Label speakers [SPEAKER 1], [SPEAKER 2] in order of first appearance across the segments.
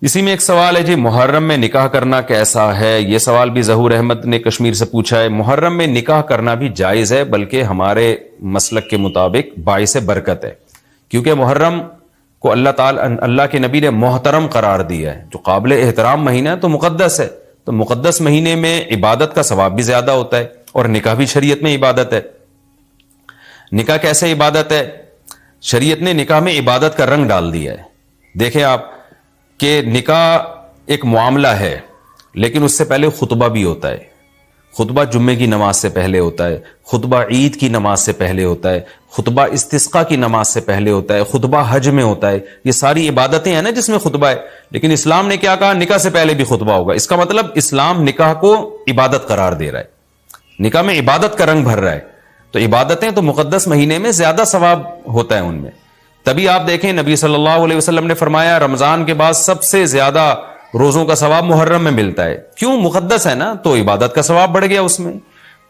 [SPEAKER 1] اسی میں ایک سوال ہے جی، محرم میں نکاح کرنا کیسا ہے؟ یہ سوال بھی ظہور احمد نے کشمیر سے پوچھا ہے۔ محرم میں نکاح کرنا بھی جائز ہے، بلکہ ہمارے مسلک کے مطابق باعث برکت ہے، کیونکہ محرم کو اللہ کے نبی نے محترم قرار دیا ہے، جو قابل احترام مہینہ ہے تو مقدس ہے، تو مقدس مہینے میں عبادت کا ثواب بھی زیادہ ہوتا ہے، اور نکاح بھی شریعت میں عبادت ہے۔ نکاح کیسے عبادت ہے؟ شریعت نے نکاح میں عبادت کا رنگ ڈال دیا ہے۔ دیکھیں آپ کہ نکاح ایک معاملہ ہے، لیکن اس سے پہلے خطبہ بھی ہوتا ہے۔ خطبہ جمعے کی نماز سے پہلے ہوتا ہے، خطبہ عید کی نماز سے پہلے ہوتا ہے، خطبہ استسقاء کی نماز سے پہلے ہوتا ہے، خطبہ حج میں ہوتا ہے۔ یہ ساری عبادتیں ہیں نا جس میں خطبہ ہے، لیکن اسلام نے کیا کہا؟ نکاح سے پہلے بھی خطبہ ہوگا۔ اس کا مطلب اسلام نکاح کو عبادت قرار دے رہا ہے، نکاح میں عبادت کا رنگ بھر رہا ہے۔ تو عبادتیں تو مقدس مہینے میں زیادہ ثواب ہوتا ہے ان میں۔ تبھی آپ دیکھیں نبی صلی اللہ علیہ وسلم نے فرمایا رمضان کے بعد سب سے زیادہ روزوں کا ثواب محرم میں ملتا ہے۔ کیوں؟ مقدس ہے نا، تو عبادت کا ثواب بڑھ گیا اس میں۔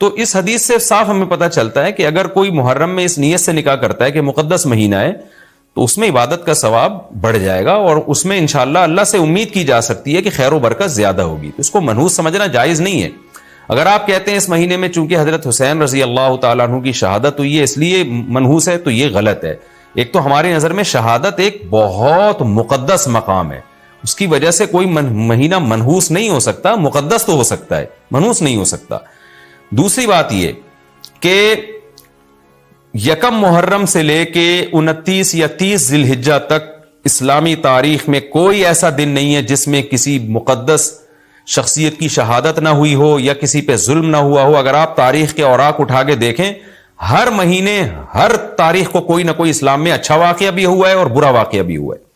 [SPEAKER 1] تو اس حدیث سے صاف ہمیں پتہ چلتا ہے کہ اگر کوئی محرم میں اس نیت سے نکاح کرتا ہے کہ مقدس مہینہ ہے، تو اس میں عبادت کا ثواب بڑھ جائے گا، اور اس میں انشاءاللہ اللہ سے امید کی جا سکتی ہے کہ خیر و برکت زیادہ ہوگی۔ تو اس کو منحوس سمجھنا جائز نہیں ہے۔ اگر آپ کہتے ہیں اس مہینے میں چونکہ حضرت حسین رضی اللہ تعالیٰ عنہ کی شہادت ہوئی ہے اس لیے منحوس ہے، تو یہ غلط ہے۔ ایک تو ہماری نظر میں شہادت ایک بہت مقدس مقام ہے، اس کی وجہ سے کوئی مہینہ منحوس نہیں ہو سکتا، مقدس تو ہو سکتا ہے، منحوس نہیں ہو سکتا۔ دوسری بات یہ کہ یکم محرم سے لے کے 29 یا 30 ذی الحجہ تک اسلامی تاریخ میں کوئی ایسا دن نہیں ہے جس میں کسی مقدس شخصیت کی شہادت نہ ہوئی ہو یا کسی پہ ظلم نہ ہوا ہو۔ اگر آپ تاریخ کے اوراق اٹھا کے دیکھیں، ہر مہینے ہر تاریخ کو کوئی نہ کوئی اسلام میں اچھا واقعہ بھی ہوا ہے اور برا واقعہ بھی ہوا ہے۔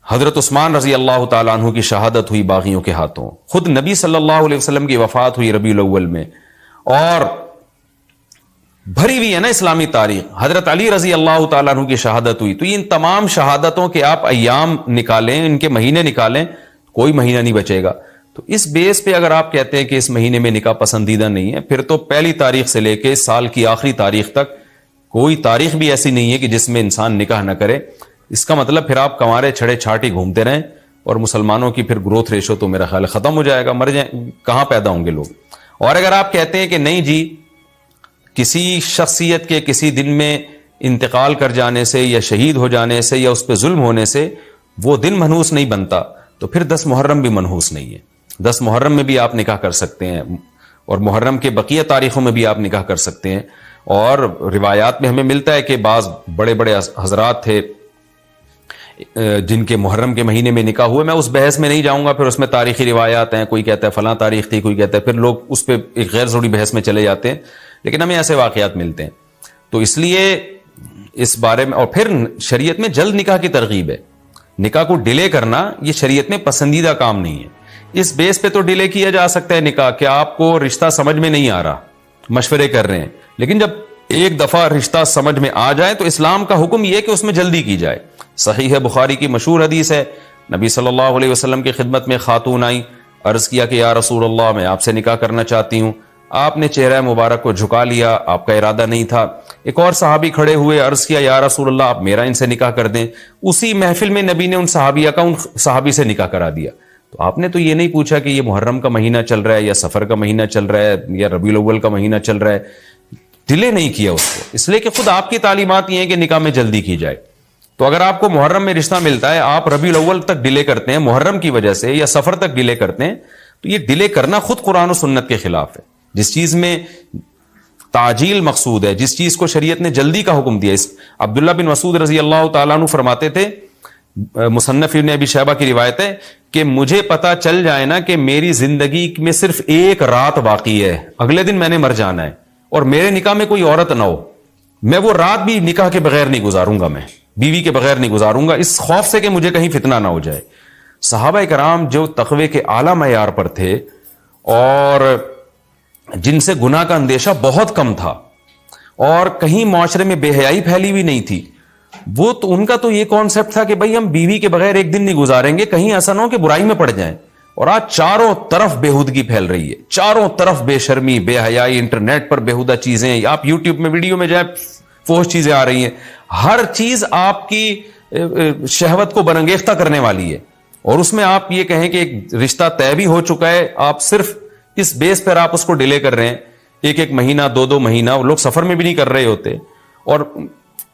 [SPEAKER 1] حضرت عثمان رضی اللہ تعالیٰ عنہ کی شہادت ہوئی باغیوں کے ہاتھوں، خود نبی صلی اللہ علیہ وسلم کی وفات ہوئی ربیع الاول میں، اور بھری ہوئی ہے نا اسلامی تاریخ۔ حضرت علی رضی اللہ تعالیٰ عنہ کی شہادت ہوئی۔ تو ان تمام شہادتوں کے آپ ایام نکالیں، ان کے مہینے نکالیں، کوئی مہینہ نہیں بچے گا۔ تو اس بیس پہ اگر آپ کہتے ہیں کہ اس مہینے میں نکاح پسندیدہ نہیں ہے، پھر تو پہلی تاریخ سے لے کے سال کی آخری تاریخ تک کوئی تاریخ بھی ایسی نہیں ہے کہ جس میں انسان نکاح نہ کرے۔ اس کا مطلب پھر آپ کنوارے چھڑے چھاٹی گھومتے رہیں، اور مسلمانوں کی پھر گروتھ ریشو تو میرا خیال ختم ہو جائے گا، مر جائیں، کہاں پیدا ہوں گے لوگ۔ اور اگر آپ کہتے ہیں کہ نہیں جی کسی شخصیت کے کسی دن میں انتقال کر جانے سے یا شہید ہو جانے سے یا اس پہ ظلم ہونے سے وہ دن منحوس نہیں بنتا، تو پھر 10 محرم بھی منحوس نہیں ہے۔ 10 محرم میں بھی آپ نکاح کر سکتے ہیں، اور محرم کے بقیہ تاریخوں میں بھی آپ نکاح کر سکتے ہیں۔ اور روایات میں ہمیں ملتا ہے کہ بعض بڑے بڑے حضرات تھے جن کے محرم کے مہینے میں نکاح ہوئے۔ میں اس بحث میں نہیں جاؤں گا، پھر اس میں تاریخی روایات ہیں، کوئی کہتا ہے فلاں تاریخ تھی، کوئی کہتا ہے، پھر لوگ اس پہ ایک غیر ضروری بحث میں چلے جاتے ہیں، لیکن ہمیں ایسے واقعات ملتے ہیں۔ تو اس لیے اس بارے میں، اور پھر شریعت میں جلد نکاح کی ترغیب ہے۔ نکاح کو ڈیلے کرنا یہ شریعت میں پسندیدہ کام نہیں ہے۔ اس بیس پہ تو ڈیلے کیا جا سکتا ہے نکاح کہ آپ کو رشتہ سمجھ میں نہیں آ رہا، مشورے کر رہے ہیں، لیکن جب ایک دفعہ رشتہ سمجھ میں آ جائے تو اسلام کا حکم یہ کہ اس میں جلدی کی جائے۔ صحیح ہے، بخاری کی مشہور حدیث ہے، نبی صلی اللہ علیہ وسلم کی خدمت میں خاتون آئی، عرض کیا کہ یا رسول اللہ میں آپ سے نکاح کرنا چاہتی ہوں۔ آپ نے چہرہ مبارک کو جھکا لیا، آپ کا ارادہ نہیں تھا۔ ایک اور صحابی کھڑے ہوئے، عرض کیا یا رسول اللہ آپ میرا ان سے نکاح کر دیں۔ اسی محفل میں نبی نے ان صحابیہ کا ان صحابی سے نکاح کرا دیا۔ تو آپ نے تو یہ نہیں پوچھا کہ یہ محرم کا مہینہ چل رہا ہے یا سفر کا مہینہ چل رہا ہے یا ربیع الاول کا مہینہ چل رہا ہے، ڈیلے نہیں کیا اس کو، اس لیے کہ خود آپ کی تعلیمات یہ ہیں کہ نکاح میں جلدی کی جائے۔ تو اگر آپ کو محرم میں رشتہ ملتا ہے، آپ ربیع الاول تک ڈیلے کرتے ہیں محرم کی وجہ سے یا سفر تک ڈیلے کرتے ہیں، تو یہ ڈیلے کرنا خود قرآن و سنت کے خلاف ہے۔ جس چیز میں تعجیل مقصود ہے، جس چیز کو شریعت نے جلدی کا حکم دیا، عبداللہ بن مسعود رضی اللہ تعالیٰ عنہ فرماتے تھے، مصنف ابن ابی شیبہ کی روایت ہے کہ مجھے پتا چل جائے نا کہ میری زندگی میں صرف ایک رات باقی ہے، اگلے دن میں نے مر جانا ہے، اور میرے نکاح میں کوئی عورت نہ ہو، میں وہ رات بھی نکاح کے بغیر نہیں گزاروں گا، میں بیوی کے بغیر نہیں گزاروں گا، اس خوف سے کہ مجھے کہیں فتنہ نہ ہو جائے۔ صحابہ کرام جو تقوی کے اعلیٰ معیار پر تھے اور جن سے گناہ کا اندیشہ بہت کم تھا اور کہیں معاشرے میں بے حیائی پھیلی ہوئی نہیں تھی، وہ تو ان کا تو یہ کانسیپٹ تھا کہ بھئی ہم بیوی کے بغیر ایک دن نہیں گزاریں گے، کہیں ایسا نہ ہو کہ برائی میں پڑ جائیں۔ اور آج چاروں طرف بےہودگی پھیل رہی ہے، چاروں طرف بے شرمی، بے حیائی، انٹرنیٹ پر بےہودہ چیزیں، آپ یوٹیوب میں ویڈیو میں جائیں فحش چیزیں آ رہی ہیں، ہر چیز آپ کی شہوت کو برانگیختہ کرنے والی ہے، اور اس میں آپ یہ کہیں کہ ایک رشتہ طے بھی ہو چکا ہے، آپ صرف اس بیس پر آپ اس کو ڈیلے کر رہے ہیں، ایک مہینہ 2 مہینہ، وہ لوگ سفر میں بھی نہیں کر رہے ہوتے، اور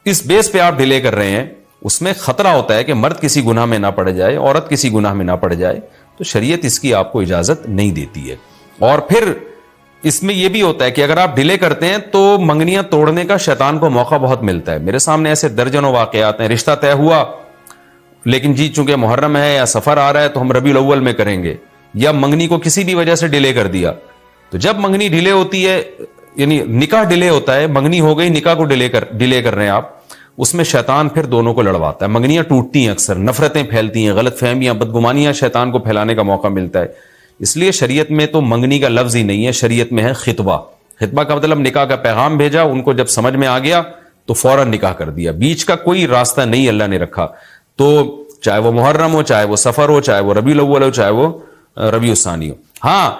[SPEAKER 1] اس بیس پہ آپ ڈیلے کر رہے ہیں، اس میں خطرہ ہوتا ہے کہ مرد کسی گناہ میں نہ پڑ جائے، عورت کسی گناہ میں نہ پڑ جائے، تو شریعت اس کی آپ کو اجازت نہیں دیتی ہے۔ اور پھر اس میں یہ بھی ہوتا ہے کہ اگر آپ ڈیلے کرتے ہیں تو منگنیاں توڑنے کا شیطان کو موقع بہت ملتا ہے۔ میرے سامنے ایسے درجنوں واقعات ہیں، رشتہ طے ہوا لیکن جی چونکہ محرم ہے یا سفر آ رہا ہے تو ہم ربیع الاول میں کریں گے، یا منگنی کو کسی بھی وجہ سے ڈیلے کر دیا، تو جب منگنی ڈیلے ہوتی ہے، یعنی نکاح ڈیلے ہوتا ہے، منگنی ہو گئی، نکاح کو ڈیلے کر رہے ہیں آپ، اس میں شیطان پھر دونوں کو لڑواتا ہے، منگنیاں ٹوٹتی ہیں، اکثر نفرتیں پھیلتی ہیں، غلط فہمیاں، بدگمانیاں شیطان کو پھیلانے کا موقع ملتا ہے۔ اس لیے شریعت میں تو منگنی کا لفظ ہی نہیں ہے، شریعت میں ہے خطبہ۔ خطبہ کا مطلب نکاح کا پیغام بھیجا، ان کو جب سمجھ میں آ گیا تو فوراً نکاح کر دیا، بیچ کا کوئی راستہ نہیں اللہ نے رکھا۔ تو چاہے وہ محرم ہو، چاہے وہ سفر ہو، چاہے وہ ربیع الاول ہو، چاہے وہ ربیع الثانی ہو۔ ہاں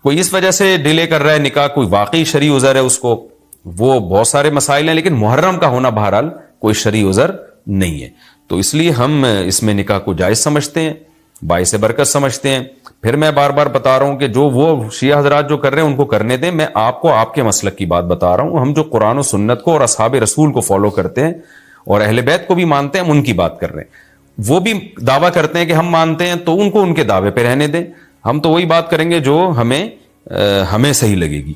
[SPEAKER 1] کوئی اس وجہ سے ڈیلے کر رہا ہے نکاح، کوئی واقعی شرعی عذر ہے اس کو، وہ بہت سارے مسائل ہیں، لیکن محرم کا ہونا بہرحال کوئی شرعی عذر نہیں ہے، تو اس لیے ہم اس میں نکاح کو جائز سمجھتے ہیں، باعث برکت سمجھتے ہیں۔ پھر میں بار بار بتا رہا ہوں کہ جو وہ شیعہ حضرات جو کر رہے ہیں ان کو کرنے دیں، میں آپ کو آپ کے مسلک کی بات بتا رہا ہوں۔ ہم جو قرآن و سنت کو اور اصحاب رسول کو فالو کرتے ہیں اور اہل بیت کو بھی مانتے ہیں، ہم ان کی بات کر رہے ہیں۔ وہ بھی دعویٰ کرتے ہیں کہ ہم مانتے ہیں، تو ان کو ان کے دعوے پہ رہنے دیں، ہم تو وہی بات کریں گے جو ہمیں صحیح لگے گی۔